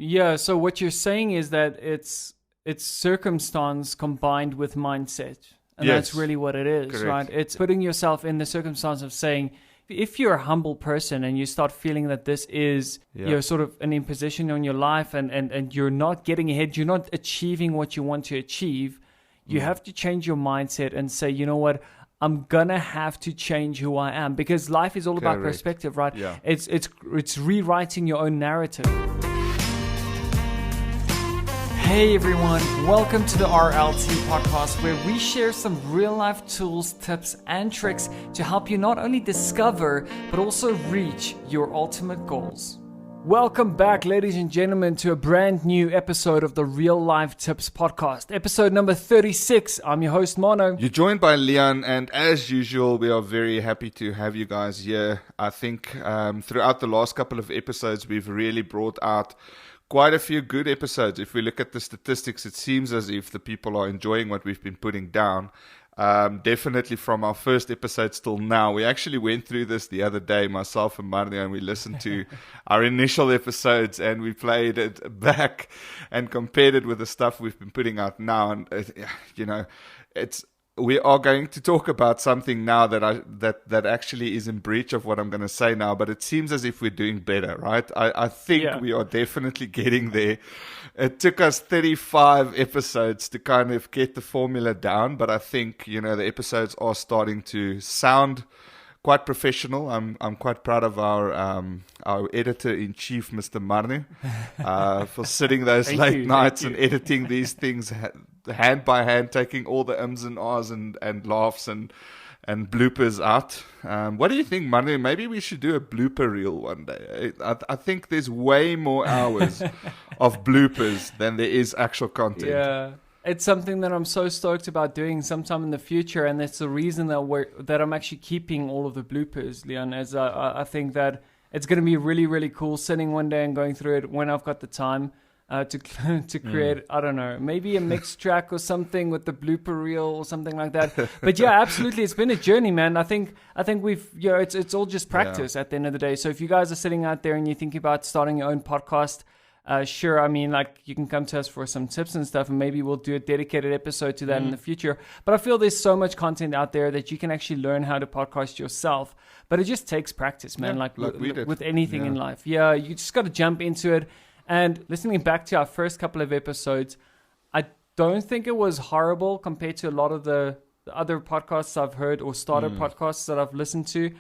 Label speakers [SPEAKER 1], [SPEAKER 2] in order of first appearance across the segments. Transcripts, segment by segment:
[SPEAKER 1] Yeah, so what you're saying is that it's circumstance combined with mindset. And
[SPEAKER 2] Yes,
[SPEAKER 1] that's really what it is,
[SPEAKER 2] correct.
[SPEAKER 1] right? It's putting yourself in the circumstance of saying, if you're a humble person and you start feeling that this is sort of an imposition on your life and you're not getting ahead, you're not achieving what you want to achieve, you have to change your mindset and say, you know what, I'm gonna have to change who I am, because life is all about
[SPEAKER 2] Correct.
[SPEAKER 1] perspective, right?
[SPEAKER 2] Yeah.
[SPEAKER 1] It's rewriting your own narrative. Hey everyone, welcome to the RLT podcast, where we share some real life tools, tips, and tricks to help you not only discover, but also reach your ultimate goals. Welcome back, ladies and gentlemen, to a brand new episode of the Real Life Tips podcast, episode number 36. I'm your host, Mono.
[SPEAKER 2] You're joined by Leon, and as usual, we are very happy to have you guys here. I think throughout the last couple of episodes, we've really brought out quite a few good episodes. If we look at the statistics, it seems as if the people are enjoying what we've been putting down. Definitely from our first episode till now. We actually went through this the other day, myself and Mario, and we listened to our initial episodes and we played it back and compared it with the stuff we've been putting out now. And we are going to talk about something now that actually is in breach of what I'm going to say now, but it seems as if we're doing better, right? I think we are definitely getting there. It took us 35 episodes to kind of get the formula down, but I think, the episodes are starting to sound quite professional. I'm quite proud of our editor-in-chief, Mr. Marne, for sitting those late nights and editing these things hand by hand, taking all the ums and ahs and laughs and bloopers out. What do you think, Marne? Maybe we should do a blooper reel one day. I think there's way more hours of bloopers than there is actual content.
[SPEAKER 1] Yeah. It's something that I'm so stoked about doing sometime in the future, and that's the reason that I'm actually keeping all of the bloopers, Leon, as I think that it's going to be really, really cool sitting one day and going through it when I've got the time to create, I don't know, maybe a mixed track or something with the blooper reel or something like that. But yeah, absolutely, it's been a journey, man. I think we've, it's all just practice at the end of the day. So if you guys are sitting out there and you're thinking about starting your own podcast, sure, I mean, like, you can come to us for some tips and stuff, and maybe we'll do a dedicated episode to that in the future. But I feel there's so much content out there that you can actually learn how to podcast yourself. But it just takes practice, man, with anything in life. Yeah, you just got to jump into it. And listening back to our first couple of episodes, I don't think it was horrible compared to a lot of the other podcasts I've heard or starter podcasts that I've listened to.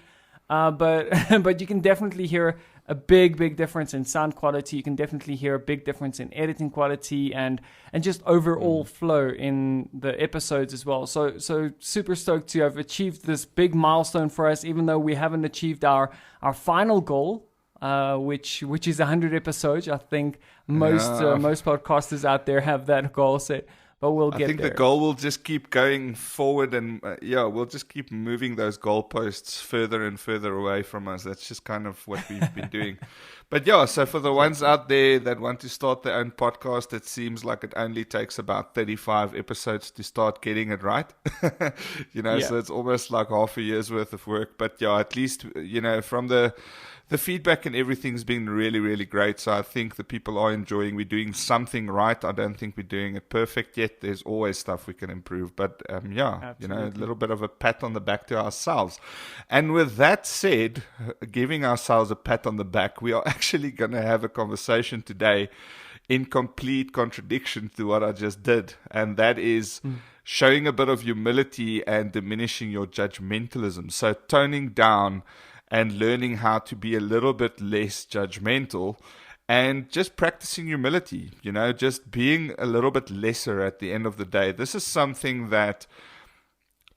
[SPEAKER 1] But you can definitely hear a big difference in sound quality. You can definitely hear a big difference in editing quality and just overall flow in the episodes as well. So super stoked to have achieved this big milestone for us, even though we haven't achieved our final goal, which is 100 episodes. I think most podcasters out there have that goal set. But we'll get there. I think
[SPEAKER 2] the goal will just keep going forward, and we'll just keep moving those goalposts further and further away from us. That's just kind of what we've been doing. But so for the ones out there that want to start their own podcast, it seems like it only takes about 35 episodes to start getting it right. So it's almost like half a year's worth of work. But at least, from the feedback and everything's been really, really great. So I think the people are enjoying. We're doing something right. I don't think we're doing it perfect yet. There's always stuff we can improve. But a little bit of a pat on the back to ourselves. And with that said, giving ourselves a pat on the back, we are actually going to have a conversation today in complete contradiction to what I just did. And that is showing a bit of humility and diminishing your judgmentalism. So toning down and learning how to be a little bit less judgmental and just practicing humility, just being a little bit lesser at the end of the day. This is something that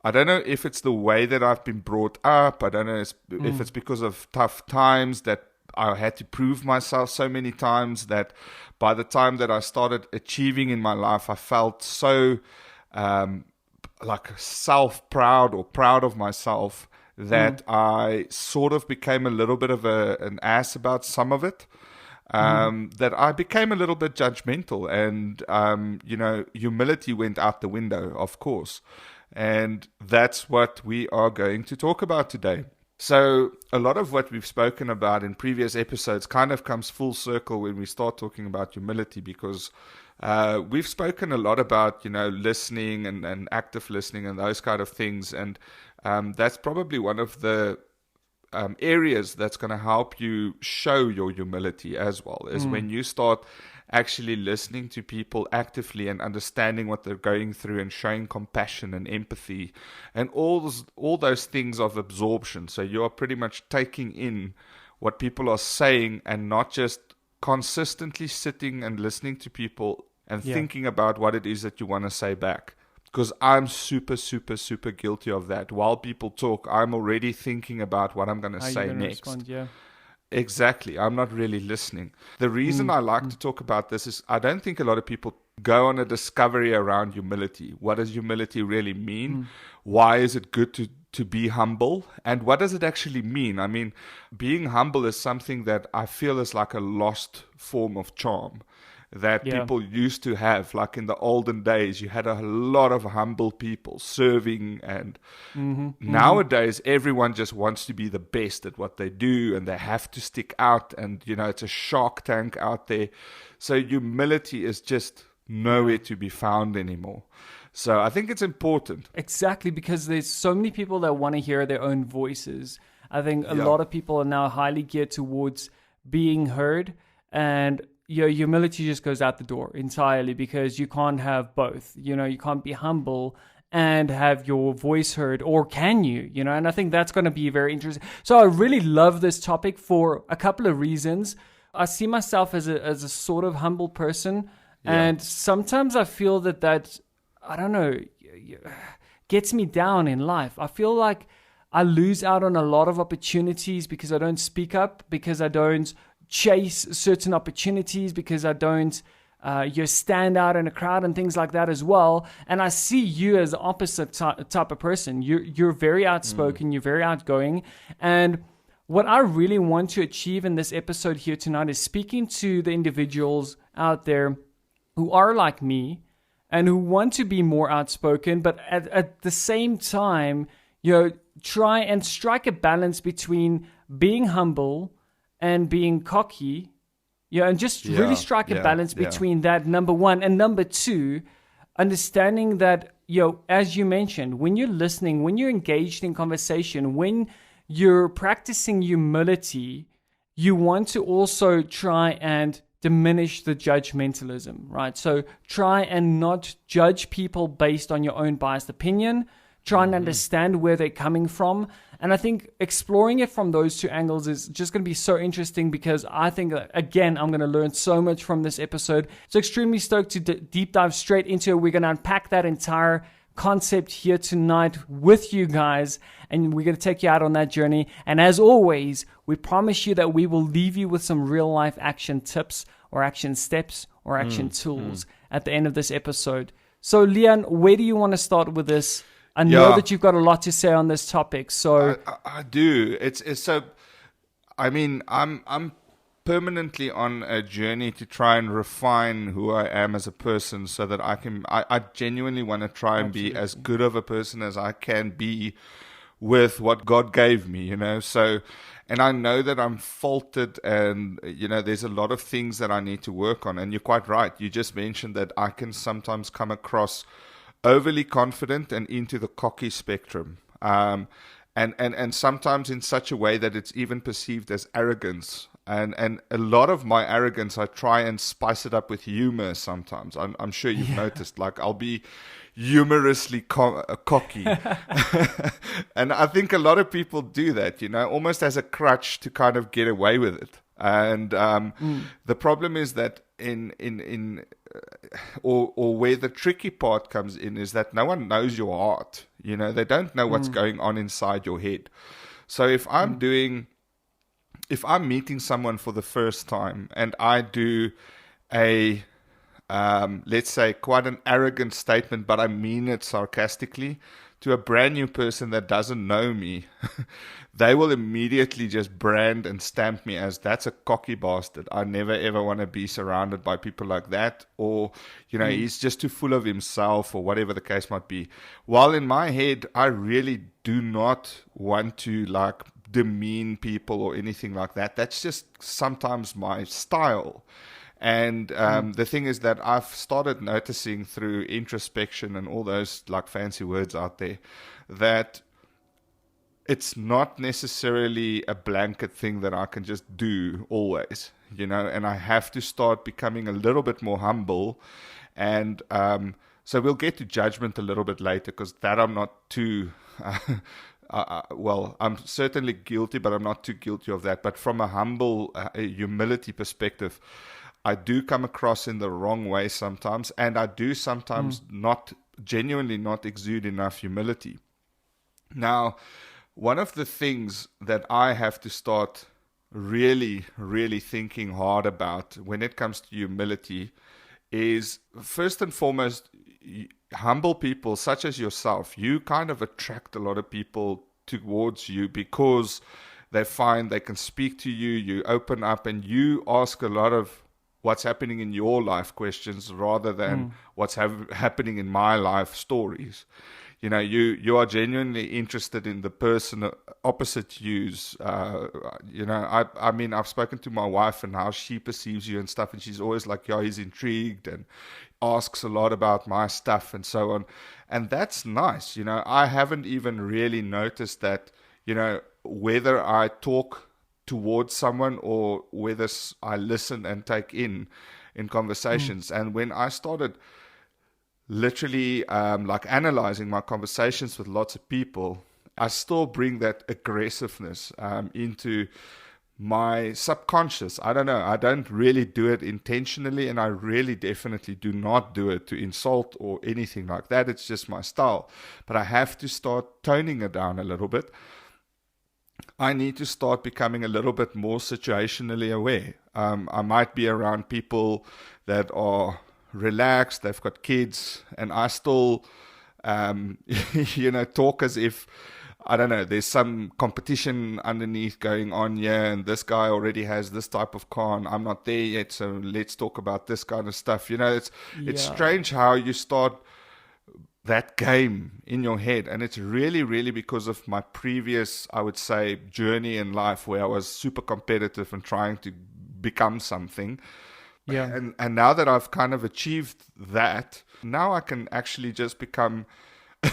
[SPEAKER 2] I don't know if it's the way that I've been brought up. I don't know if it's because of tough times that I had to prove myself so many times that by the time that I started achieving in my life, I felt so self-proud or proud of myself that I sort of became a little bit of an ass about some of it, that I became a little bit judgmental, and, humility went out the window, of course. And that's what we are going to talk about today. So a lot of what we've spoken about in previous episodes kind of comes full circle when we start talking about humility, because we've spoken a lot about, listening and active listening and those kind of things. And that's probably one of the areas that's going to help you show your humility as well, is when you start actually listening to people actively and understanding what they're going through and showing compassion and empathy and all those things of absorption. So you are pretty much taking in what people are saying and not just consistently sitting and listening to people and thinking about what it is that you want to say back. Because I'm super, super, super guilty of that. While people talk, I'm already thinking about what I'm going to say next.
[SPEAKER 1] Respond, yeah.
[SPEAKER 2] Exactly. I'm not really listening. The reason I like to talk about this is I don't think a lot of people go on a discovery around humility. What does humility really mean? Why is it good to be humble? And what does it actually mean? I mean, being humble is something that I feel is like a lost form of charm that people used to have. Like in the olden days, you had a lot of humble people serving, and nowadays everyone just wants to be the best at what they do, and they have to stick out, and it's a shark tank out there. So humility is just nowhere to be found anymore. So I think it's important.
[SPEAKER 1] Exactly, because there's so many people that want to hear their own voices. I think a lot of people are now highly geared towards being heard, and your humility just goes out the door entirely, because you can't have both. You can't be humble and have your voice heard, or can you? And I think that's going to be very interesting. So I really love this topic for a couple of reasons. I see myself as a sort of humble person, and sometimes I feel that I don't know, gets me down in life. I feel like I lose out on a lot of opportunities because I don't speak up, because I don't chase certain opportunities, because I don't stand out in a crowd and things like that as well. And I see you as the opposite type of person. You're very outspoken, you're very outgoing. And what I really want to achieve in this episode here tonight is speaking to the individuals out there who are like me and who want to be more outspoken, but at the same time, try and strike a balance between being humble and being cocky, and just really strike a balance between that, number one. And number two, understanding that, as you mentioned, when you're listening, when you're engaged in conversation, when you're practicing humility, you want to also try and diminish the judgmentalism, right? So try and not judge people based on your own biased opinion. Try and understand where they're coming from. And I think exploring it from those two angles is just going to be so interesting, because I think, again, I'm going to learn so much from this episode. So extremely stoked to deep dive straight into it. We're going to unpack that entire concept here tonight with you guys, and we're going to take you out on that journey. And as always, we promise you that we will leave you with some real life action tips or action steps or action tools at the end of this episode. So Leon, where do you want to start with this? I know that you've got a lot to say on this topic. So
[SPEAKER 2] I do. It's so. I mean, I'm permanently on a journey to try and refine who I am as a person, so that I genuinely want to try and be as good of a person as I can be with what God gave me. So. And I know that I'm faulted, and, there's a lot of things that I need to work on. And you're quite right. You just mentioned that I can sometimes come across overly confident and into the cocky spectrum. And sometimes in such a way that it's even perceived as arrogance. And a lot of my arrogance, I try and spice it up with humor sometimes. I'm sure you've noticed, like I'll be humorously cocky. And I think a lot of people do that, almost as a crutch to kind of get away with it. And the problem is that or where the tricky part comes in is that no one knows your heart. They don't know what's going on inside your head. So if I'm meeting someone for the first time and I do a let's say quite an arrogant statement, but I mean it sarcastically, to a brand new person that doesn't know me, they will immediately just brand and stamp me as, that's a cocky bastard. I never ever want to be surrounded by people like that. Or, he's just too full of himself, or whatever the case might be. While in my head, I really do not want to demean people or anything like that. That's just sometimes my style. And the thing is that I've started noticing through introspection and all those like fancy words out there that it's not necessarily a blanket thing that I can just do always, and I have to start becoming a little bit more humble. And so we'll get to judgment a little bit later, because that I'm not too, well, I'm certainly guilty, but I'm not too guilty of that. But from a humble humility perspective, I do come across in the wrong way sometimes, and I do sometimes not exude enough humility. Now, one of the things that I have to start really, really thinking hard about when it comes to humility is, first and foremost, humble people such as yourself. You kind of attract a lot of people towards you because they find they can speak to you, you open up, and you ask a lot of what's happening in your life questions rather than what's happening in my life stories. You are genuinely interested in the person opposite you's. I mean, I've spoken to my wife and how she perceives you and stuff, and she's always like, yeah, he's intrigued and asks a lot about my stuff and so on. And that's nice. I haven't even really noticed that, whether I talk towards someone or whether I listen and take in conversations. And when I started literally like analyzing my conversations with lots of people, I still bring that aggressiveness into my subconscious. I don't know. I don't really do it intentionally, and I really definitely do not do it to insult or anything like that. It's just my style. But I have to start toning it down a little bit. I need to start becoming a little bit more situationally aware. I might be around people that are relaxed, they've got kids, and I still, talk as if, I don't know, there's some competition underneath going on here, and this guy already has this type of car, and I'm not there yet, so let's talk about this kind of stuff. It's strange how you start that game in your head, and it's really, really because of my previous, I would say, journey in life where I was super competitive and trying to become something. Yeah. And now that I've kind of achieved that, now I can actually just become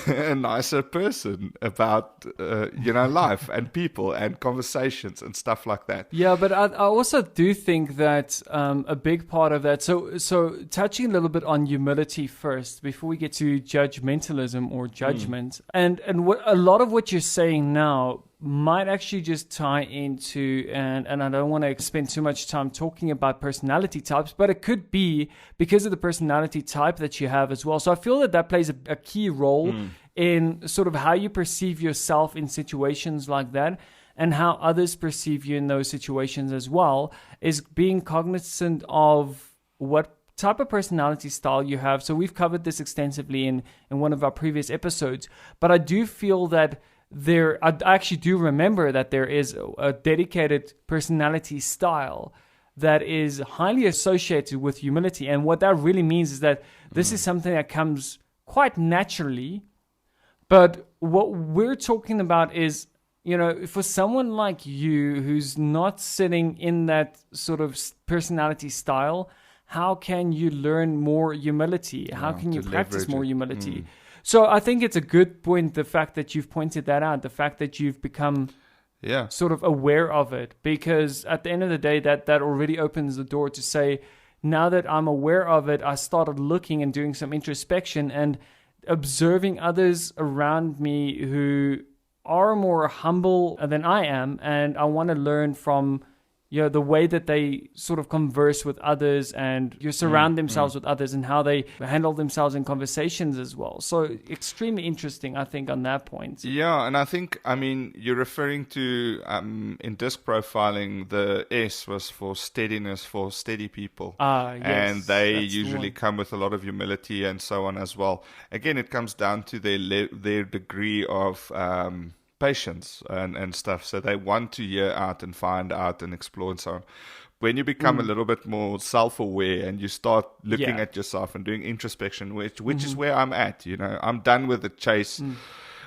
[SPEAKER 2] a nicer person about, life and people and conversations and stuff like that.
[SPEAKER 1] Yeah, but I also do think that a big part of that, so touching a little bit on humility first, before we get to judgmentalism or judgment, and what a lot of what you're saying now might actually just tie into, and I don't want to spend too much time talking about personality types, but it could be because of the personality type that you have as well. So I feel that plays a key role in sort of how you perceive yourself in situations like that, and how others perceive you in those situations as well, is being cognizant of what type of personality style you have. So we've covered this extensively in one of our previous episodes, but I do feel that I actually do remember that there is a dedicated personality style that is highly associated with humility. And what that really means is that this is something that comes quite naturally. But what we're talking about is, for someone like you who's not sitting in that sort of personality style, how can you learn more humility? How can you practice more humility? So I think it's a good point, the fact that you've pointed that out, the fact that you've become sort of aware of it, because at the end of the day, that already opens the door to say, now that I'm aware of it, I started looking and doing some introspection and observing others around me who are more humble than I am, and I want to learn from the way that they sort of converse with others and surround themselves with others, and how they handle themselves in conversations as well. So extremely interesting, I think, on that point.
[SPEAKER 2] Yeah, and I think, you're referring to, in disc profiling, the S was for steadiness, for steady people.
[SPEAKER 1] Yes.
[SPEAKER 2] And they usually come with a lot of humility and so on as well. Again, it comes down to their degree of patience and stuff. So they want to hear out and find out and explore and so on. When you become a little bit more self-aware and you start looking at yourself and doing introspection, which is where I'm at, I'm done with the chase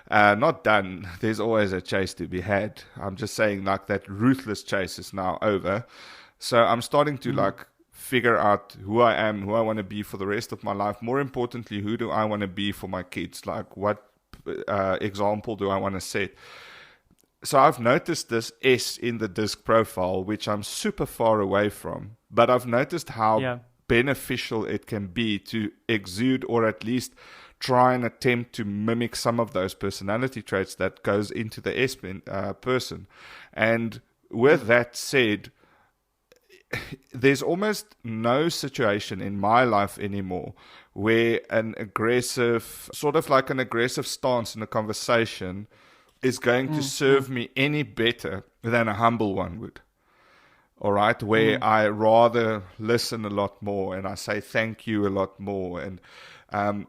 [SPEAKER 2] Not done. There's always a chase to be had. I'm just saying, like, that ruthless chase is now over. So I'm starting to like figure out who I am, who I want to be for the rest of my life. More importantly, who do I want to be for my kids? Like, what example do I want to set? So I've noticed this S in the disc profile, which I'm super far away from, but I've noticed how beneficial it can be to exude, or at least try and attempt to mimic some of those personality traits that goes into the S person. And with that said, there's almost no situation in my life anymore where an aggressive, sort of like an aggressive stance in a conversation is going to serve me any better than a humble one would. All right, where I rather listen a lot more and I say thank you a lot more. And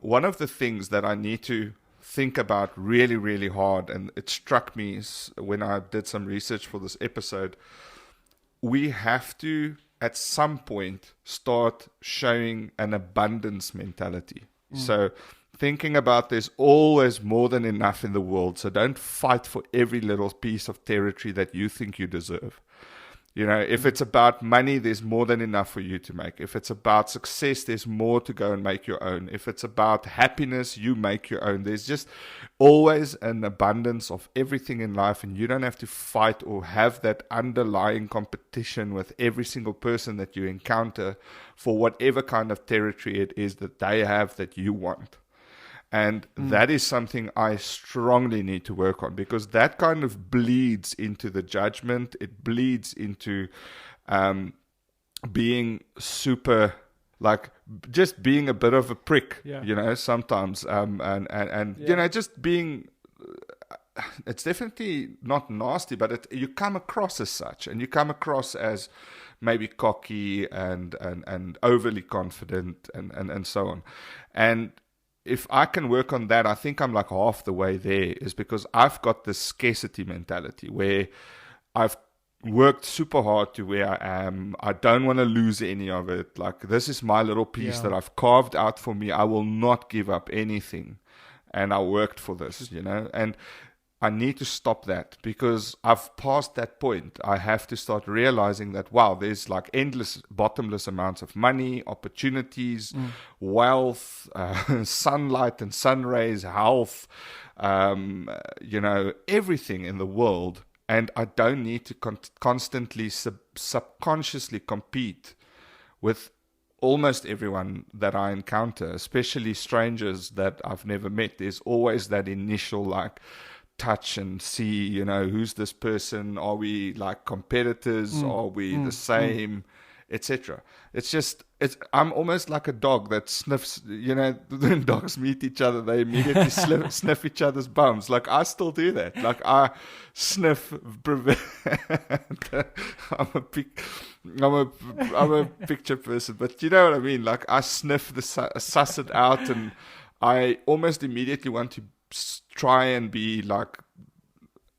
[SPEAKER 2] one of the things that I need to think about really, really hard, and it struck me when I did some research for this episode, we have to, at some point, start showing an abundance mentality. So thinking about there's always more than enough in the world. So don't fight for every little piece of territory that you think you deserve. You know, if it's about money, there's more than enough for you to make. If it's about success, there's more to go and make your own. If it's about happiness, you make your own. There's just always an abundance of everything in life, and you don't have to fight or have that underlying competition with every single person that you encounter for whatever kind of territory it is that they have that you want. And that is something I strongly need to work on, because that kind of bleeds into the judgment. It bleeds into being super, like, just being a bit of a prick, you know, sometimes. And you know, just being, it's definitely not nasty, but you come across as such, and you come across as maybe cocky and overly confident and so on. And if I can work on that, I think I'm like half the way there, is because I've got this scarcity mentality where I've worked super hard to where I am. I don't want to lose any of it. Like, this is my little piece that I've carved out for me. I will not give up anything. And I worked for this, you know, and I need to stop that, because I've passed that point. I have to start realizing that, wow, there's like endless, bottomless amounts of money, opportunities, wealth, sunlight and sun rays, health, you know, everything in the world. And I don't need to constantly subconsciously compete with almost everyone that I encounter, especially strangers that I've never met. There's always that initial, like, touch and see, you know, who's this person? Are we like competitors? Are we the same, etc.? It's just, I'm almost like a dog that sniffs, you know, when dogs meet each other, they immediately sniff each other's bums. Like, I still do that. Like, I sniff. I'm a picture person, but you know what I mean? Like, I sniff suss it out, and I almost immediately want to try and be like,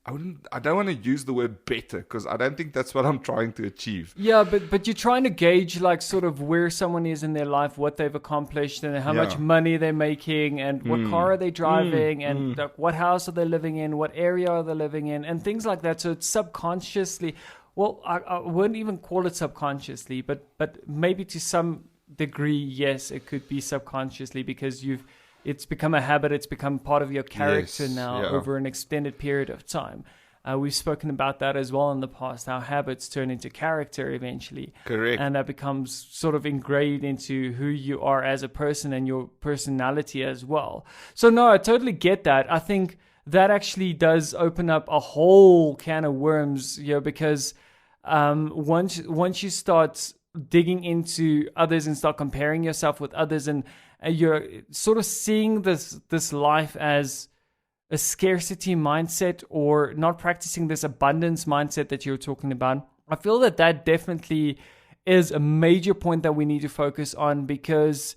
[SPEAKER 2] I don't want to use the word better, because I don't think that's what I'm trying to achieve.
[SPEAKER 1] Yeah, but you're trying to gauge, like, sort of where someone is in their life, what they've accomplished, and how much money they're making, and what car are they driving, and like, what house are they living in, what area are they living in, and things like that. So it's subconsciously, well, I wouldn't even call it subconsciously, but maybe to some degree, yes, it could be subconsciously, because it's become a habit. It's become part of your character over an extended period of time. We've spoken about that as well in the past, how habits turn into character eventually.
[SPEAKER 2] Correct.
[SPEAKER 1] And that becomes sort of ingrained into who you are as a person and your personality as well. So no, I totally get that. I think that actually does open up a whole can of worms, you know, because once you start digging into others and start comparing yourself with others, and you're sort of seeing this life as a scarcity mindset, or not practicing this abundance mindset that you're talking about, I feel that definitely is a major point that we need to focus on, because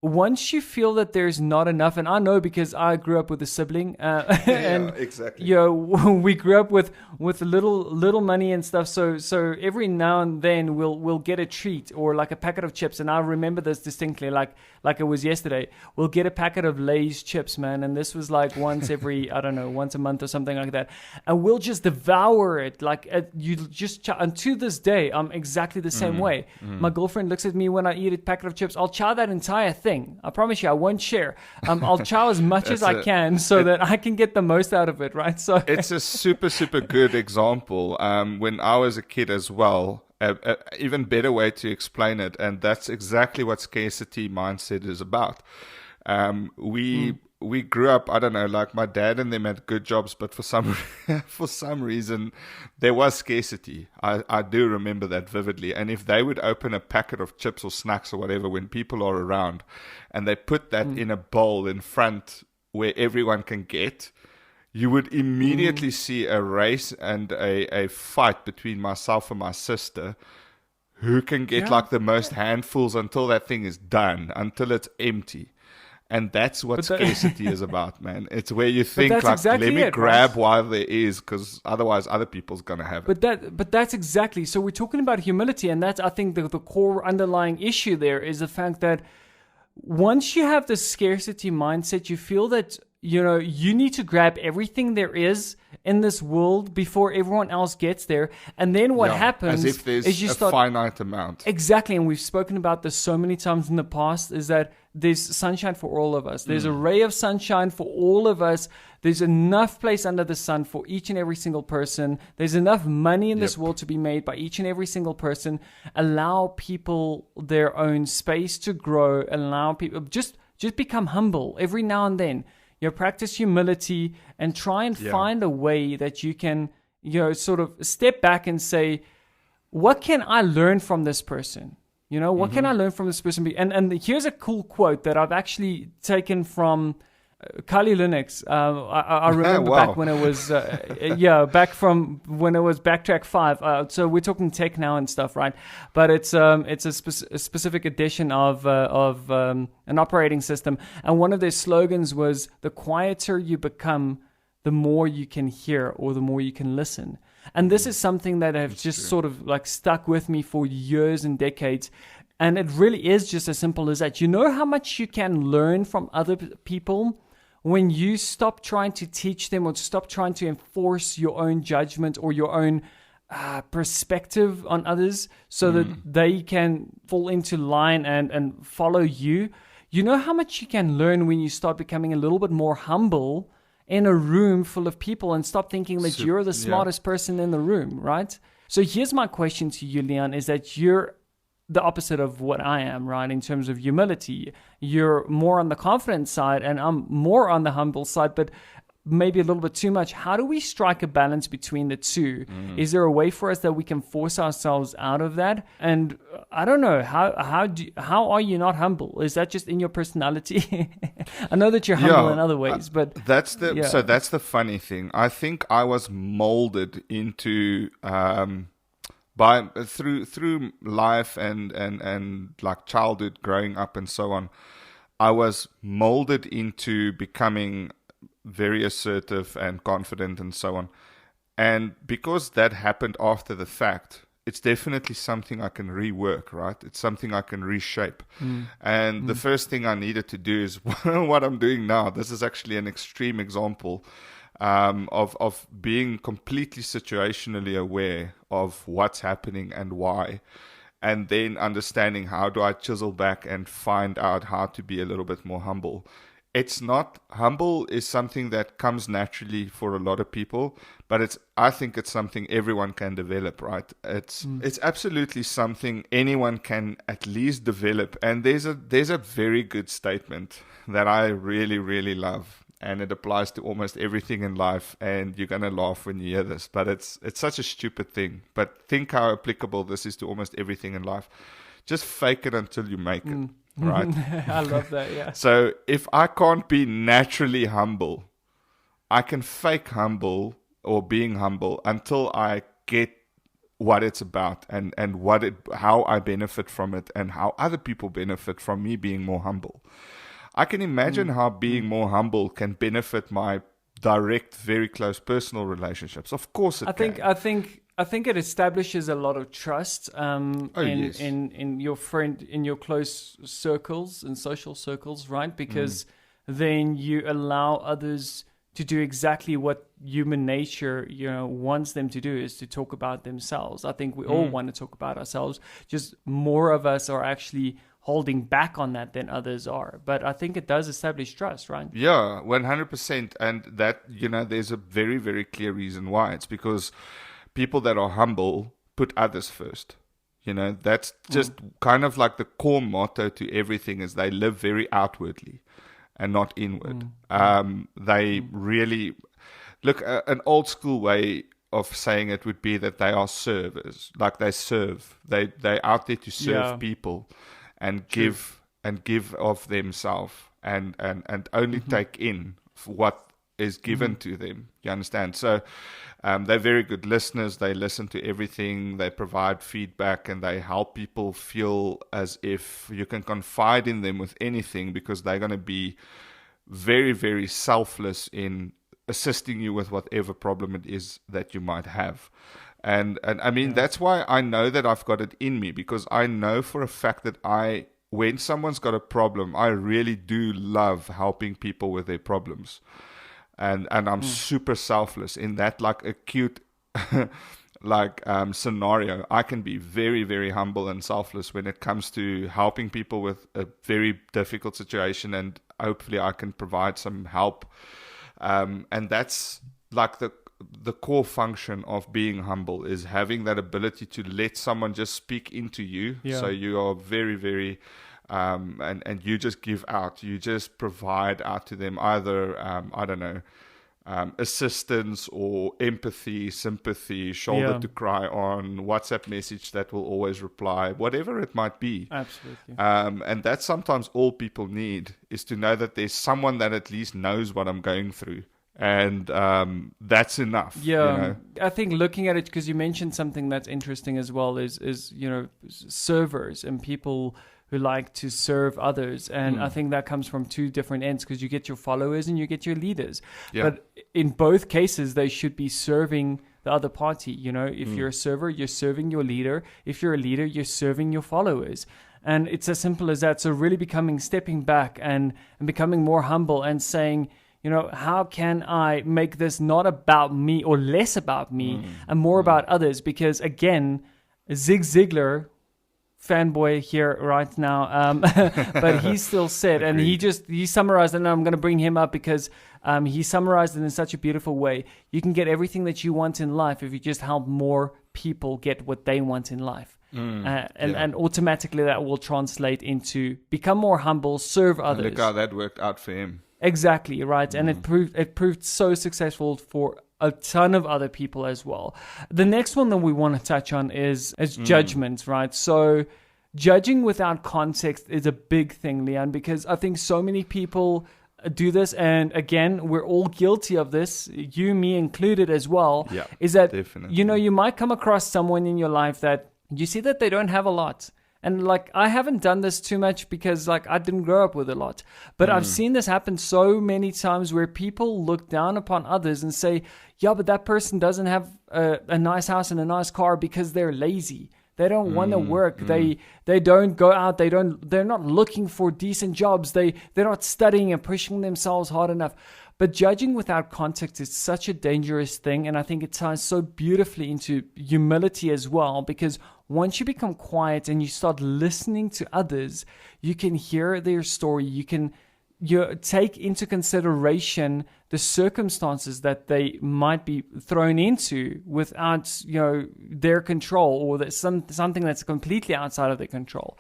[SPEAKER 1] once you feel that there's not enough, and I know because I grew up with a sibling, and
[SPEAKER 2] exactly.
[SPEAKER 1] we grew up with little money and stuff. So every now and then we'll get a treat or like a packet of chips, and I remember this distinctly, like it was yesterday. We'll get a packet of Lay's chips, man, and this was like once every I don't know, once a month or something like that, and we'll just devour it. Like you just and to this day, I'm exactly the same way. My girlfriend looks at me when I eat a packet of chips. I'll chow that entire thing. I promise you, I won't share. I'll chow as much as I can so that I can get the most out of it, right? So
[SPEAKER 2] it's a super, super good example. When I was a kid as well, even better way to explain it, and that's exactly what scarcity mindset is about. We grew up, I don't know, like my dad and them had good jobs, but for some reason there was scarcity. I do remember that vividly. And if they would open a packet of chips or snacks or whatever when people are around, and they put that in a bowl in front where everyone can get, you would immediately see a race and a fight between myself and my sister, who can get like the most handfuls until that thing is done, until it's empty. And that's what scarcity is about, man. It's where you think, like, exactly, let me grab while there is, because otherwise other people's going to have it.
[SPEAKER 1] But that's exactly. So we're talking about humility, and that's, I think, the core underlying issue there is the fact that once you have the scarcity mindset, you feel that, you know, you need to grab everything there is in this world before everyone else gets there. And then what happens
[SPEAKER 2] as if there's
[SPEAKER 1] is you start,
[SPEAKER 2] finite amount.
[SPEAKER 1] Exactly. And we've spoken about this so many times in the past, is that there's sunshine for all of us. There's a ray of sunshine for all of us. There's enough place under the sun for each and every single person. There's enough money in this world to be made by each and every single person. Allow people their own space to grow. Allow people, just become humble every now and then. You know, practice humility and try and find a way that you can, you know, sort of step back and say, what can I learn from this person? You know, what can I learn from this person? And here's a cool quote that I've actually taken from Kali Linux. I remember back when it was, back from when it was Backtrack 5. So we're talking tech now and stuff, right? But it's a specific edition of an operating system. And one of their slogans was, the quieter you become, the more you can hear or the more you can listen. And this is something that have sort of like stuck with me for years and decades. And it really is just as simple as that. You know how much you can learn from other people when you stop trying to teach them or stop trying to enforce your own judgment or your own perspective on others so that they can fall into line and follow you. You know how much you can learn when you start becoming a little bit more humble in a room full of people and stop thinking that you're the smartest person in the room, right? So here's my question to you, Leon, is that you're the opposite of what I am, right? In terms of humility, you're more on the confident side and I'm more on the humble side, but maybe a little bit too much. How do we strike a balance between the two? Is there a way for us that we can force ourselves out of that? And I don't know, how are you not humble? Is that just in your personality? I know that you're humble in other ways, but
[SPEAKER 2] so that's the funny thing. I think I was molded into through life and like childhood, growing up and so on. I was molded into becoming very assertive and confident and so on. And because that happened after the fact, it's definitely something I can rework, right? It's something I can reshape. And the first thing I needed to do is what I'm doing now. This is actually an extreme example of being completely situationally aware of what's happening and why. And then understanding how do I chisel back and find out how to be a little bit more humble. It's not, humble is something that comes naturally for a lot of people, but I think it's something everyone can develop, right? It's absolutely something anyone can at least develop. And there's a very good statement that I really, really love, and it applies to almost everything in life. And you're going to laugh when you hear this, but it's such a stupid thing. But think how applicable this is to almost everything in life. Just fake it until you make it. Right?
[SPEAKER 1] I love that, yeah.
[SPEAKER 2] So if I can't be naturally humble, I can fake humble or being humble until I get what it's about and how I benefit from it and how other people benefit from me being more humble. I can imagine how being more humble can benefit my direct, very close personal relationships. Of course it can.
[SPEAKER 1] I think it establishes a lot of trust
[SPEAKER 2] Yes.
[SPEAKER 1] in your friend, in your close circles and social circles, right? Because then you allow others to do exactly what human nature, wants them to do, is to talk about themselves. I think we all want to talk about ourselves. Just more of us are actually holding back on that than others are. But I think it does establish trust, right?
[SPEAKER 2] Yeah, 100%. And that, there's a very, very clear reason why. It's because people that are humble put others first. That's just kind of like the core motto to everything, is they live very outwardly and not inward. They really look, an old school way of saying it would be that they are servers. Like they serve. They're out there to serve people and give of themselves and only take in what is given to them. You understand? So they're very good listeners. They listen to everything. They provide feedback, and they help people feel as if you can confide in them with anything, because they're going to be very, very selfless in assisting you with whatever problem it is that you might have. And I mean, that's why I know that I've got it in me, because I know for a fact that when someone's got a problem, I really do love helping people with their problems. And I'm super selfless in that, like, acute scenario. I can be very, very humble and selfless when it comes to helping people with a very difficult situation, and hopefully I can provide some help. And that's like the core function of being humble, is having that ability to let someone just speak into you. So you are very, very and you just give out. You just provide out to them either assistance or empathy, sympathy, shoulder to cry on, WhatsApp message that will always reply, whatever it might be.
[SPEAKER 1] Absolutely.
[SPEAKER 2] And that's sometimes all people need, is to know that there's someone that at least knows what I'm going through. And that's enough.
[SPEAKER 1] I think looking at it, because you mentioned something that's interesting as well, is servers and people who like to serve others. And I think that comes from two different ends, because you get your followers and you get your leaders. But in both cases, they should be serving the other party. If you're a server, you're serving your leader. If you're a leader, you're serving your followers. And it's as simple as that. So really stepping back and becoming more humble and saying, how can I make this not about me or less about me and more about others? Because again, Zig Ziglar, fanboy here right now, but he still said, and he summarized it, and I'm going to bring him up because he summarized it in such a beautiful way. You can get everything that you want in life if you just help more people get what they want in life. And automatically that will translate into become more humble, serve others.
[SPEAKER 2] And look how that worked out for him.
[SPEAKER 1] Exactly, right. And it proved so successful for a ton of other people as well. The next one that we want to touch on is judgment, right? So judging without context is a big thing, Leon, because I think so many people do this, and again, we're all guilty of this, you, me included as well, is that,
[SPEAKER 2] definitely.
[SPEAKER 1] You might come across someone in your life that you see that they don't have a lot. And like, I haven't done this too much because like I didn't grow up with a lot, but I've seen this happen so many times where people look down upon others and say, yeah, but that person doesn't have a nice house and a nice car because they're lazy. They don't want to work. They don't go out. They're not looking for decent jobs. They're not studying and pushing themselves hard enough. But judging without context is such a dangerous thing. And I think it ties so beautifully into humility as well, because once you become quiet and you start listening to others, you can hear their story. You take into consideration the circumstances that they might be thrown into without, their control, or that something that's completely outside of their control.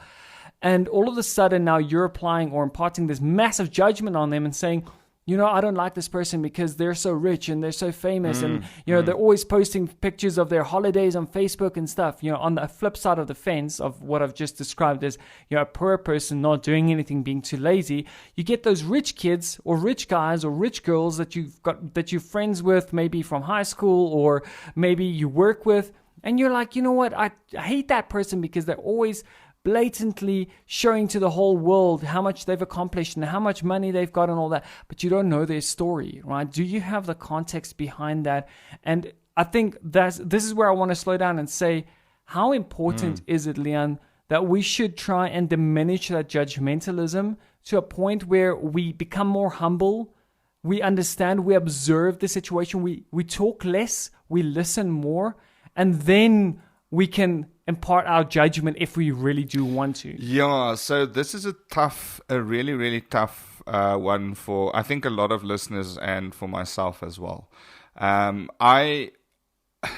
[SPEAKER 1] And all of a sudden now you're applying or imparting this massive judgment on them and saying, I don't like this person because they're so rich and they're so famous and, they're always posting pictures of their holidays on Facebook and stuff. On the flip side of the fence of what I've just described as, a poor person not doing anything, being too lazy, you get those rich kids or rich guys or rich girls that you're friends with, maybe from high school or maybe you work with, And you're like, you know what? I hate that person because they're always blatantly showing to the whole world how much they've accomplished and how much money they've got and all that. But you don't know their story, right? Do you have the context behind that? And I think this is where I want to slow down and say, how important is it, Leon, that we should try and diminish that judgmentalism to a point where we become more humble, we understand, we observe the situation, we talk less, we listen more, and then we can impart our judgment if we really do want to.
[SPEAKER 2] Yeah, so this is a really, really tough one for, I think, a lot of listeners and for myself as well.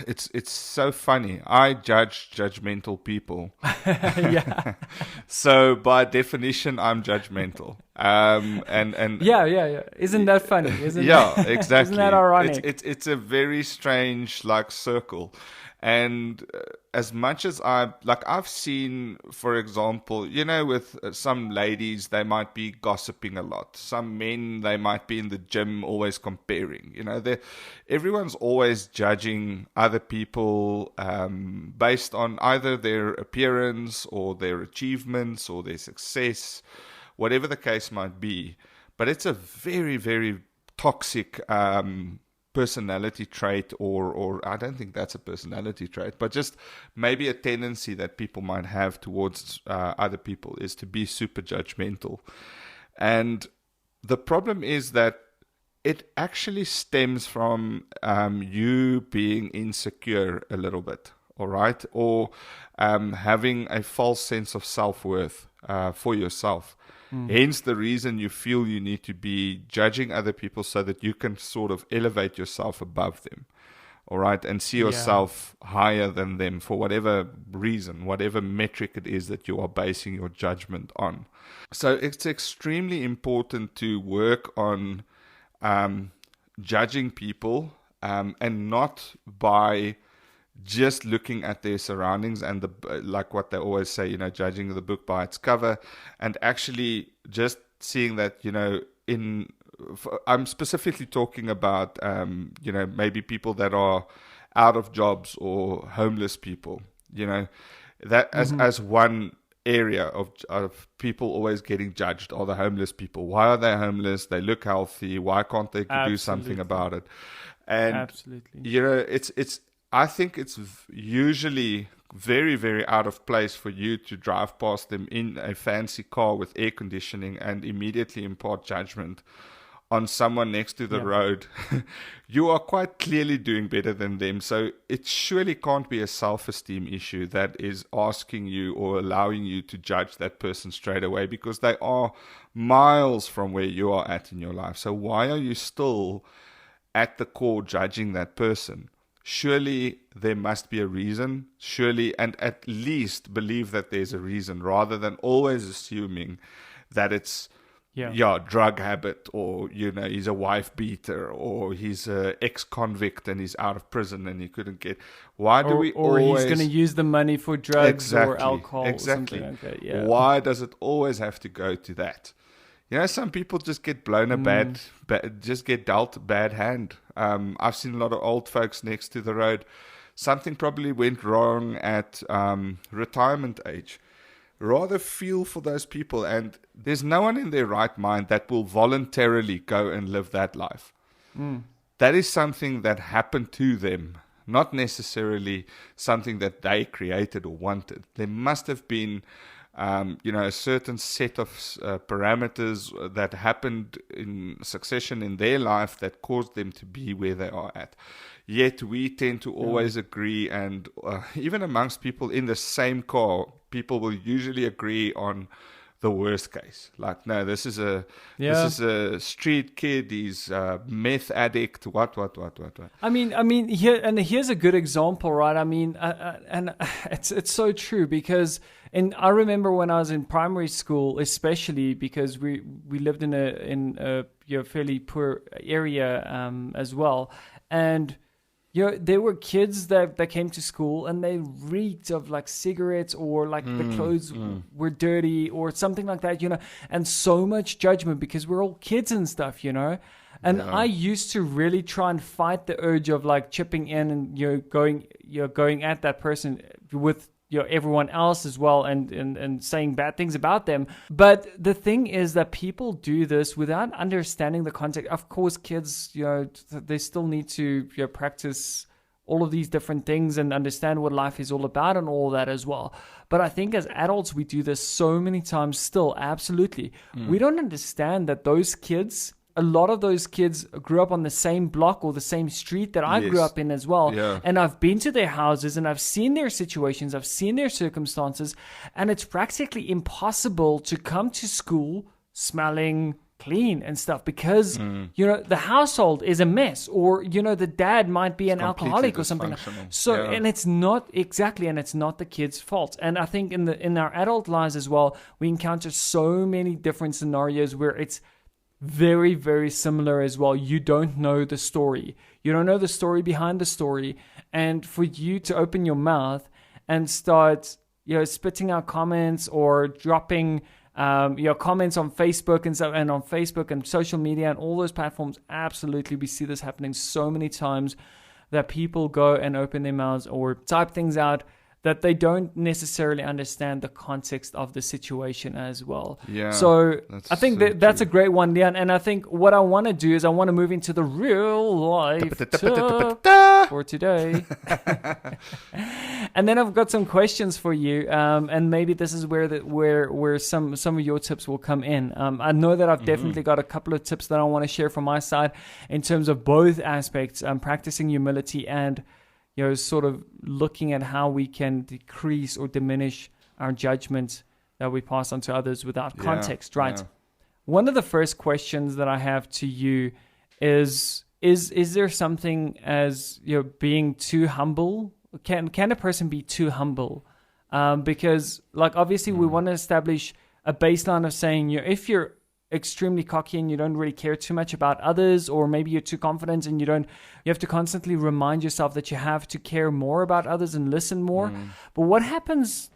[SPEAKER 2] It's so funny. I judge judgmental people.
[SPEAKER 1] Yeah.
[SPEAKER 2] So by definition, I'm judgmental. And
[SPEAKER 1] Yeah. Isn't that funny?
[SPEAKER 2] Yeah, exactly.
[SPEAKER 1] Isn't that ironic?
[SPEAKER 2] It's a very strange circle. And as much as I've seen, for example, with some ladies, they might be gossiping a lot. Some men, they might be in the gym always comparing. Everyone's always judging other people based on either their appearance or their achievements or their success, whatever the case might be. But it's a very, very toxic personality trait, or I don't think that's a personality trait, but just maybe a tendency that people might have towards other people is to be super judgmental. And the problem is that it actually stems from you being insecure a little bit, all right? Or having a false sense of self-worth for yourself. Hence the reason you feel you need to be judging other people so that you can sort of elevate yourself above them, all right, and see yourself higher than them for whatever reason, whatever metric it is that you are basing your judgment on. So it's extremely important to work on judging people and not by just looking at their surroundings and like what they always say, judging the book by its cover, and actually just seeing that, I'm specifically talking about, maybe people that are out of jobs or homeless people, that as one area of people always getting judged are the homeless people. Why are they homeless? They look healthy. Why can't they do something about it? And,
[SPEAKER 1] absolutely.
[SPEAKER 2] I think it's usually very, very out of place for you to drive past them in a fancy car with air conditioning and immediately impart judgment on someone next to the road. You are quite clearly doing better than them. So it surely can't be a self-esteem issue that is asking you or allowing you to judge that person straight away, because they are miles from where you are at in your life. So why are you still at the core judging that person? Surely there must be a reason, and at least believe that there's a reason, rather than always assuming that it's drug habit, or he's a wife beater, or he's an ex-convict and he's out of prison and he couldn't get. Why do we
[SPEAKER 1] or
[SPEAKER 2] always?
[SPEAKER 1] He's going to use the money for drugs or alcohol or something like that. Yeah.
[SPEAKER 2] Why does it always have to go to that? Some people just get blown just get dealt a bad hand. I've seen a lot of old folks next to the road. Something probably went wrong at retirement age. Rather feel for those people, and there's no one in their right mind that will voluntarily go and live that life. That is something that happened to them, not necessarily something that they created or wanted. There must have been a certain set of parameters that happened in succession in their life that caused them to be where they are at. Yet we tend to always agree, and even amongst people in the same car, people will usually agree on the worst case. Like, no, this is a street kid. He's a meth addict. What?
[SPEAKER 1] I mean, here's a good example, right? I mean, and it's so true, because I remember when I was in primary school, especially because we lived in a fairly poor area as well, and there were kids that came to school and they reeked of cigarettes, or the clothes were dirty or something like that, and so much judgment because we're all kids and stuff, And I used to really try and fight the urge of like chipping in and you're going at that person with everyone else as well and saying bad things about them. But the thing is that people do this without understanding the context. Of course, kids, they still need to practice all of these different things and understand what life is all about and all that as well. But I think as adults, we do this so many times still, absolutely. We don't understand that those kids, a lot of those kids grew up on the same block or the same street that I grew up in as well.
[SPEAKER 2] Yeah.
[SPEAKER 1] And I've been to their houses and I've seen their situations, I've seen their circumstances, and it's practically impossible to come to school smelling clean and stuff because the household is a mess, or the dad might be an alcoholic or something. So and it's not the kid's fault. And I think in our adult lives as well, we encounter so many different scenarios where it's very, very similar as well. You don't know the story. You don't know the story behind the story. And for you to open your mouth and start spitting out comments or dropping your comments on Facebook and on Facebook and social media and all those platforms, absolutely, we see this happening so many times that people go and open their mouths or type things out that they don't necessarily understand the context of the situation as well. Yeah. So I think that's a great one, Leon. And I think what I want to do is I want to move into the real life tip for today. And then I've got some questions for you. And maybe this is where some of your tips will come in. I know that I've definitely got a couple of tips that I want to share from my side in terms of both aspects, practicing humility and sort of looking at how we can decrease or diminish our judgment that we pass on to others without context, right? Yeah. One of the first questions that I have to you is there something as being too humble? Can a person be too humble? Because like obviously we want to establish a baseline of saying if you're extremely cocky and you don't really care too much about others, or maybe you're too confident and you have to constantly remind yourself that you have to care more about others and listen more. But what happens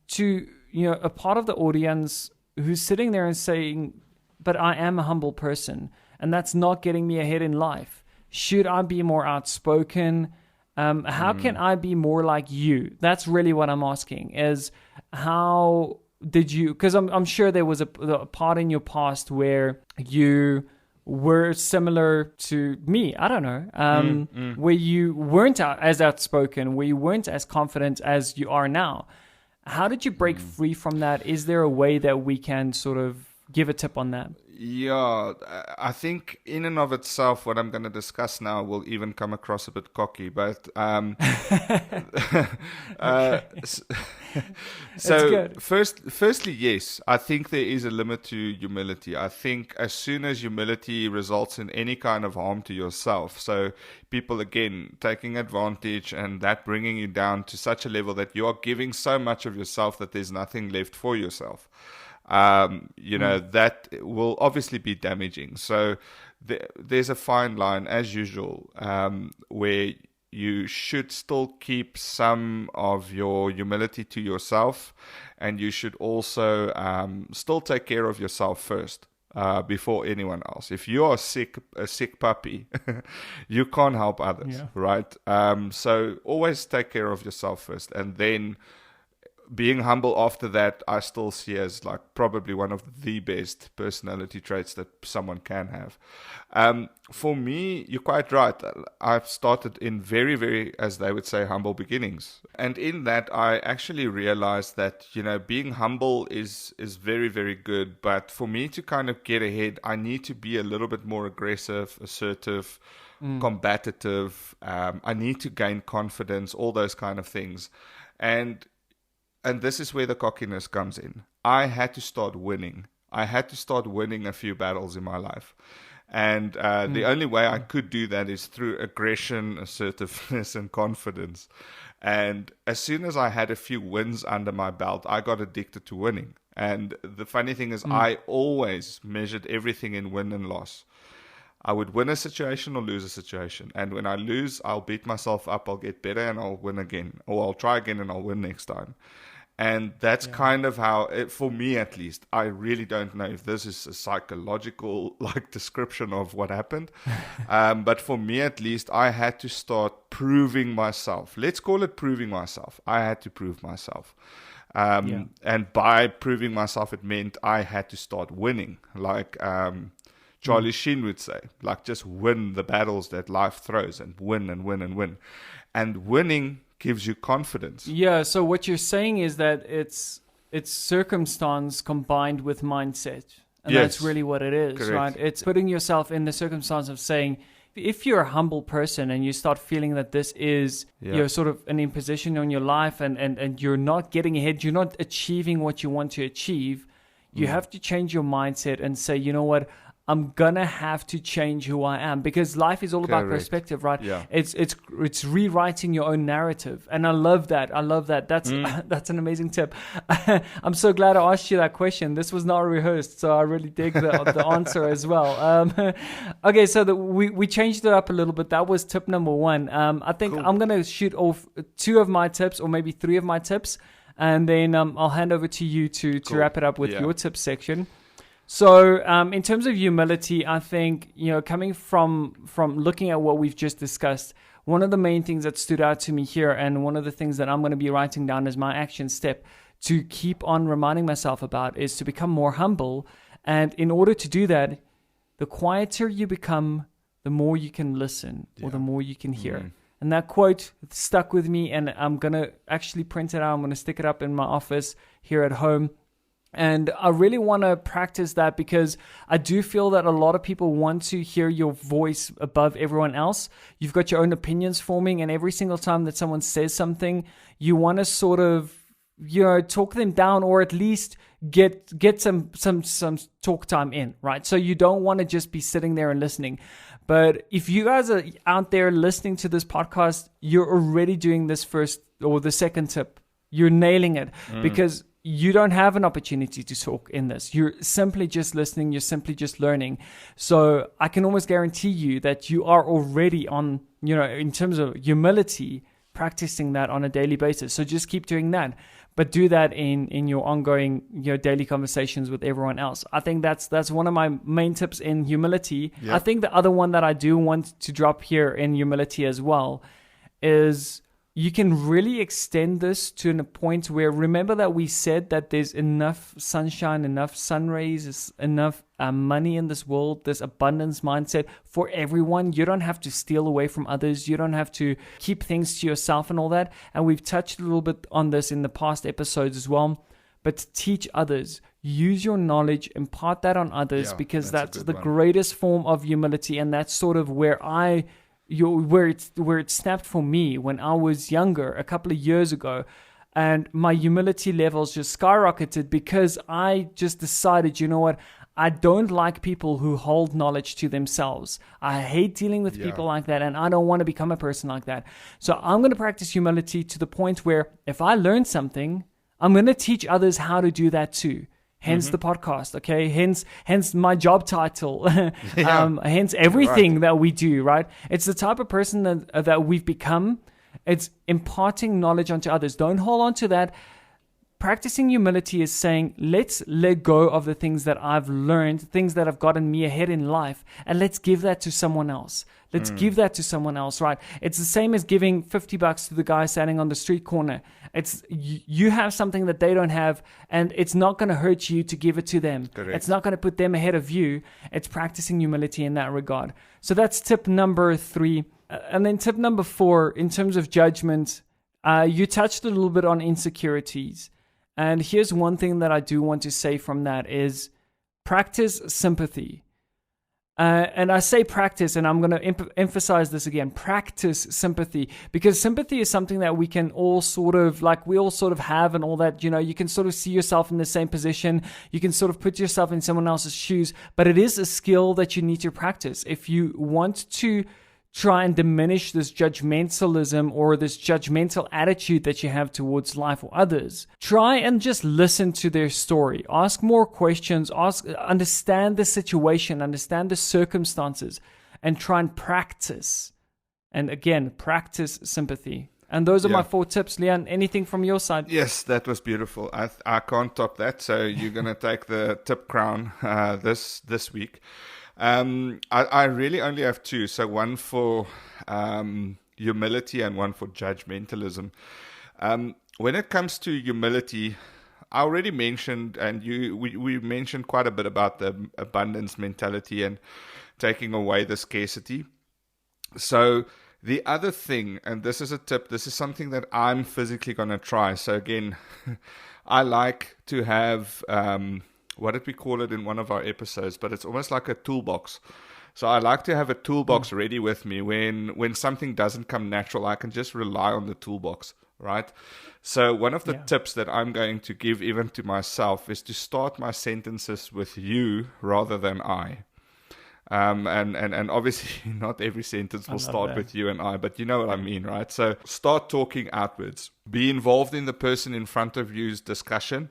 [SPEAKER 1] to a part of the audience who's sitting there and saying, but I am a humble person and that's not getting me ahead in life? Should I be more outspoken? How can I be more like you? That's really what I'm asking, is how did you, because I'm sure there was a part in your past where you were similar to me, I don't know, where you weren't as outspoken, where you weren't as confident as you are now. How did you break free from that? Is there a way that we can sort of give a tip on that?
[SPEAKER 2] Yeah, I think in and of itself, what I'm going to discuss now will even come across a bit cocky, but so firstly, yes, I think there is a limit to humility. I think as soon as humility results in any kind of harm to yourself, so people again taking advantage and that bringing you down to such a level that you are giving so much of yourself that there's nothing left for yourself. That will obviously be damaging. So there's a fine line, as usual, where you should still keep some of your humility to yourself, and you should also still take care of yourself first before anyone else. If you are a sick puppy, you can't help others, right? So always take care of yourself first, and then being humble after that, I still see as like probably one of the best personality traits that someone can have. For me, you're quite right. I've started in very, very, as they would say, humble beginnings. And in that, I actually realized that, being humble is very, very good. But for me to kind of get ahead, I need to be a little bit more aggressive, assertive, combative. I need to gain confidence, all those kind of things. And this is where the cockiness comes in. I had to start winning. I had to start winning a few battles in my life. And the only way I could do that is through aggression, assertiveness, and confidence. And as soon as I had a few wins under my belt, I got addicted to winning. And the funny thing is, I always measured everything in win and loss. I would win a situation or lose a situation. And when I lose, I'll beat myself up, I'll get better, and I'll win again. Or I'll try again and I'll win next time. And that's kind of how, for me at least, I really don't know if this is a psychological description of what happened. But for me at least, I had to start proving myself. Let's call it proving myself. I had to prove myself. And by proving myself, it meant I had to start winning. Charlie Sheen would say, just win the battles that life throws, and win and win and win. And winning gives you confidence.
[SPEAKER 1] Yeah, so what you're saying is that it's circumstance combined with mindset. And that's really what it is,
[SPEAKER 2] correct.
[SPEAKER 1] Right? It's putting yourself in the circumstance of saying, if you're a humble person and you start feeling that this is sort of an imposition on your life and you're not getting ahead, you're not achieving what you want to achieve, you have to change your mindset and say, you know what, I'm gonna have to change who I am, because life is all about perspective, right?
[SPEAKER 2] Yeah.
[SPEAKER 1] It's rewriting your own narrative, and I love that. That's that's an amazing tip. I'm so glad I asked you that question. This was not rehearsed, so I really dig the answer as well. Okay, so we changed it up a little bit. That was tip number 1. I think I'm gonna shoot off 2 of my tips, or maybe 3 of my tips, and then I'll hand over to you to wrap it up with your tips section. So in terms of humility, I think, coming from looking at what we've just discussed, one of the main things that stood out to me here, and one of the things that I'm going to be writing down as my action step to keep on reminding myself about, is to become more humble. And in order to do that, the quieter you become, the more you can listen, or the more you can hear. And that quote stuck with me, and I'm going to actually print it out. I'm going to stick it up in my office here at home. And I really want to practice that, because I do feel that a lot of people want to hear your voice above everyone else. You've got your own opinions forming, and every single time that someone says something, you want to sort of, talk them down, or at least get some talk time in, right? So you don't want to just be sitting there and listening. But if you guys are out there listening to this podcast, you're already doing this first or the second tip. You're nailing it, because you don't have an opportunity to talk in this. You're simply just listening. You're simply just learning. So I can almost guarantee you that you are already on, in terms of humility, practicing that on a daily basis. So just keep doing that, but do that in your ongoing, daily conversations with everyone else. I think that's one of my main tips in humility. Yep. I think the other one that I do want to drop here in humility as well is, you can really extend this to a point where, remember that we said that there's enough sunshine, enough sun rays, enough money in this world, this abundance mindset for everyone. You don't have to steal away from others. You don't have to keep things to yourself and all that. And we've touched a little bit on this in the past episodes as well. But teach others. Use your knowledge, impart that on others, because that's the greatest form of humility. And that's sort of where where it snapped for me when I was younger, a couple of years ago, and my humility levels just skyrocketed, because I just decided, you know what, I don't like people who hold knowledge to themselves. I hate dealing with people like that, and I don't want to become a person like that. So I'm going to practice humility to the point where if I learn something, I'm going to teach others how to do that too. Hence the podcast, okay? Hence my job title. Hence everything that we do, right? It's the type of person that we've become. It's imparting knowledge onto others. Don't hold on to that. Practicing humility is saying, let's let go of the things that I've learned, things that have gotten me ahead in life, and let's give that to someone else. Let's give that to someone else, right? It's the same as giving $50 to the guy standing on the street corner. It's you have something that they don't have, and it's not going to hurt you to give it to them.
[SPEAKER 2] Correct.
[SPEAKER 1] It's not going to put them ahead of you. It's practicing humility in that regard. So that's tip number 3. And then tip number 4, in terms of judgment, you touched a little bit on insecurities. And here's one thing that I do want to say from that is practice sympathy. And I say practice, and I'm going to emphasize this again, practice sympathy, because sympathy is something that we can all sort of, we all sort of have and all that, you can sort of see yourself in the same position. You can sort of put yourself in someone else's shoes, but it is a skill that you need to practice. If you want to try and diminish this judgmentalism or this judgmental attitude that you have towards life or others, try and just listen to their story. Ask more questions. Understand the situation, understand the circumstances, and try and practice. And again, practice sympathy. And those are my 4 tips. Leon, anything from your side?
[SPEAKER 2] Yes, that was beautiful. I can't top that. So you're going to take the tip crown this week. I really only have 2. So one for humility and one for judgmentalism. When it comes to humility, I already mentioned, and we mentioned quite a bit about the abundance mentality and taking away the scarcity. So the other thing, and this is a tip, this is something that I'm physically going to try. So again, I like to have, what did we call it in one of our episodes? But it's almost like a toolbox. So I like to have a toolbox ready with me. When something doesn't come natural, I can just rely on the toolbox, right? So one of the tips that I'm going to give even to myself is to start my sentences with you rather than I. And obviously not every sentence will start with you and I, but you know what I mean, right? So start talking outwards. Be involved in the person in front of you's discussion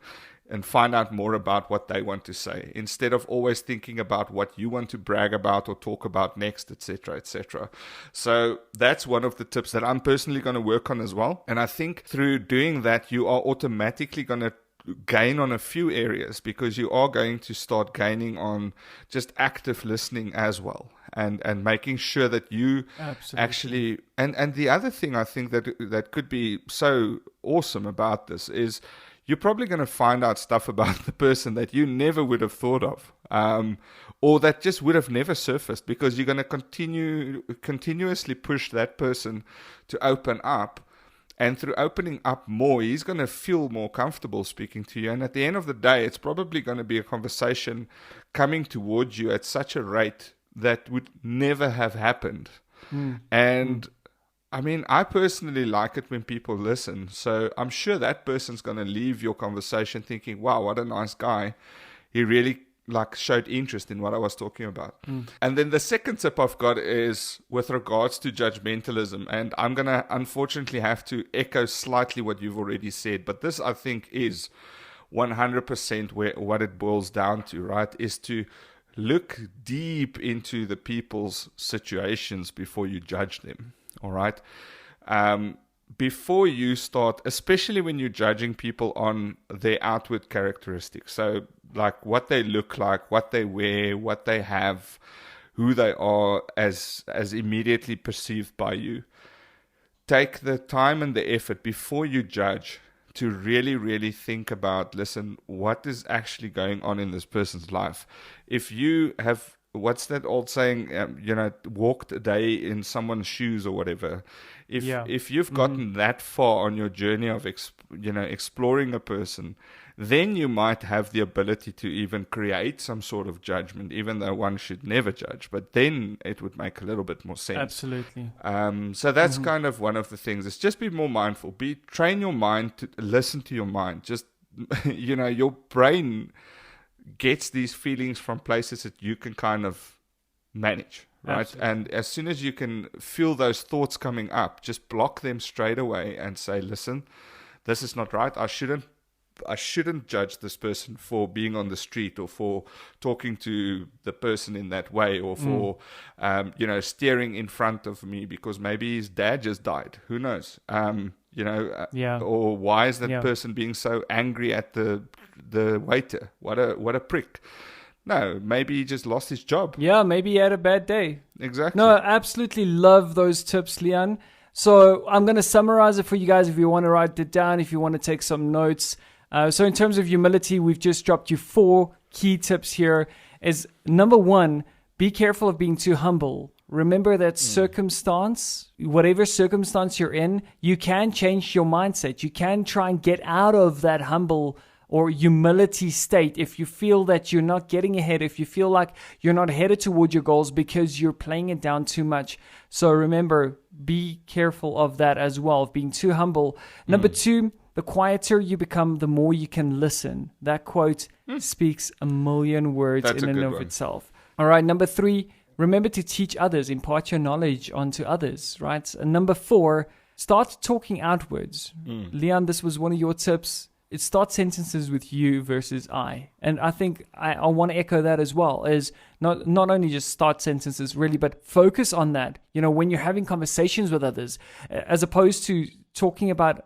[SPEAKER 2] and find out more about what they want to say, instead of always thinking about what you want to brag about or talk about next, etc., etc. So that's one of the tips that I'm personally going to work on as well. And I think through doing that, you are automatically going to gain on a few areas, because you are going to start gaining on just active listening as well, and making sure that you actually, and the other thing I think that could be so awesome about this is you're probably going to find out stuff about the person that you never would have thought of, or that just would have never surfaced, because you're going to continuously push that person to open up. And through opening up more, he's going to feel more comfortable speaking to you. And at the end of the day, it's probably going to be a conversation coming towards you at such a rate that would never have happened. And I mean, I personally like it when people listen. So I'm sure that person's going to leave your conversation thinking, wow, what a nice guy. He really showed interest in what I was talking about. And then the second tip I've got is with regards to judgmentalism. And I'm going to unfortunately have to echo slightly what you've already said. But this, I think, is 100% what it boils down to, right? Is to look deep into the people's situations before you judge them, all right? Before you start, especially when you're judging people on their outward characteristics, so like what they look like, what they wear, what they have, who they are as immediately perceived by you, take the time and the effort before you judge to really, really think about, listen, what is actually going on in this person's life? If you have, what's that old saying, walked a day in someone's shoes or whatever, if you've gotten that far on your journey of exploring a person, then you might have the ability to even create some sort of judgment, even though one should never judge. But then it would make a little bit more sense.
[SPEAKER 1] Absolutely.
[SPEAKER 2] So that's kind of one of the things. Is just be more mindful. Train your mind to listen to your mind. Just, your brain gets these feelings from places that you can kind of manage. Right. Absolutely. And as soon as you can feel those thoughts coming up, just block them straight away and say, listen, this is not right. I shouldn't judge this person for being on the street, or for talking to the person in that way, or for, staring in front of me because maybe his dad just died. Who knows? Or why is that person being so angry at the waiter? What a prick. No, maybe he just lost his job.
[SPEAKER 1] Yeah, maybe he had a bad day.
[SPEAKER 2] Exactly.
[SPEAKER 1] No, I absolutely love those tips, Leon. So I'm going to summarize it for you guys if you want to write it down, if you want to take some notes. So in terms of humility, we've just dropped you 4 key tips here. Is number 1, be careful of being too humble. Remember that whatever circumstance you're in, you can change your mindset. You can try and get out of that humble or humility state if you feel that you're not getting ahead, if you feel like you're not headed toward your goals because you're playing it down too much. So remember, be careful of that as well, of being too humble. Number 2, the quieter you become, the more you can listen. That quote speaks a million words in and of itself. All right, number 3, remember to teach others, impart your knowledge onto others, right? And number 4, start talking outwards. Leon, this was one of your tips. It starts sentences with you versus I. And I think I want to echo that as well, is not only just start sentences really, but focus on that. When you're having conversations with others, as opposed to talking about,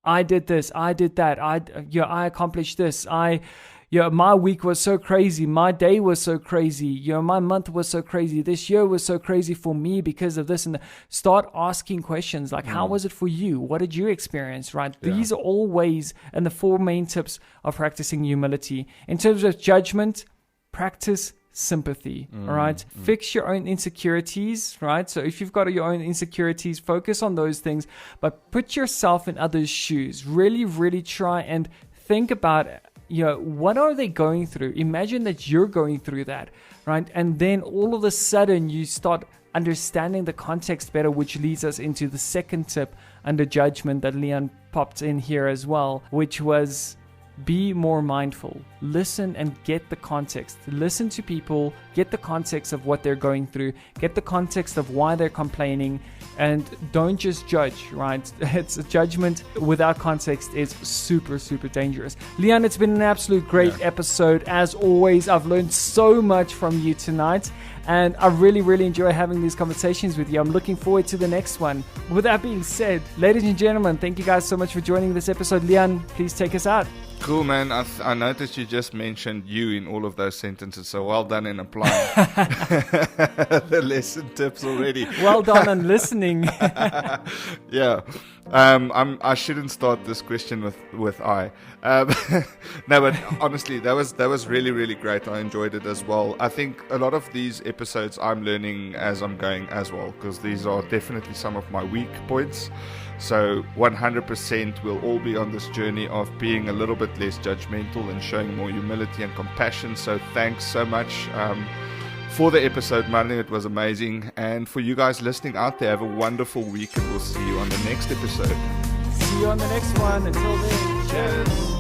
[SPEAKER 1] I did this, I did that, I accomplished this, my week was so crazy, my day was so crazy, my month was so crazy, this year was so crazy for me because of this. And start asking questions like, how was it for you? What did you experience, right? Yeah. These are all ways and the 4 main tips of practicing humility. In terms of judgment, practice sympathy, all right? Fix your own insecurities, right? So if you've got your own insecurities, focus on those things, but put yourself in others' shoes. Really, really try and think about, what are they going through? Imagine that you're going through that, right? And then all of a sudden you start understanding the context better, which leads us into the second tip under judgment that Leon popped in here as well, which was be more mindful. Listen and get the context. Listen to people, get the context of what they're going through, get the context of why they're complaining, and don't just judge, right? It's a judgment without context is super, super dangerous. Leon, it's been an absolute great episode. As always, I've learned so much from you tonight, and I really, really enjoy having these conversations with you. I'm looking forward to the next one. With that being said, ladies and gentlemen, thank you guys so much for joining this episode. Leon, please take us out.
[SPEAKER 2] Cool, man. I noticed you just mentioned you in all of those sentences, so well done in applying the lesson tips already.
[SPEAKER 1] Well done on listening.
[SPEAKER 2] Yeah. I shouldn't start this question with I. No, but honestly, that was really, really great. I enjoyed it as well. I think a lot of these episodes I'm learning as I'm going as well, because these are definitely some of my weak points. So 100% we'll all be on this journey of being a little bit less judgmental and showing more humility and compassion. So thanks so much for the episode, Marlene. It was amazing. And for you guys listening out there, have a wonderful week, and we'll see you on the next episode.
[SPEAKER 1] See you on the next one. Until then, cheers.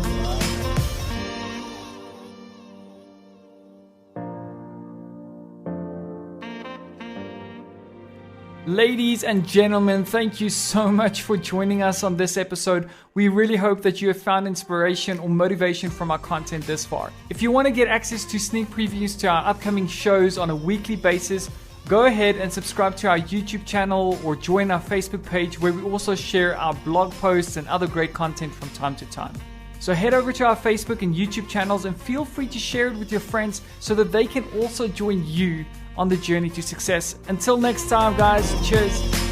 [SPEAKER 1] Ladies and gentlemen, thank you so much for joining us on this episode. We really hope that you have found inspiration or motivation from our content this far. If you want to get access to sneak previews to our upcoming shows on a weekly basis, go ahead and subscribe to our YouTube channel or join our Facebook page, where we also share our blog posts and other great content from time to time. So head over to our Facebook and YouTube channels and feel free to share it with your friends so that they can also join you on the journey to success. Until next time, guys, cheers.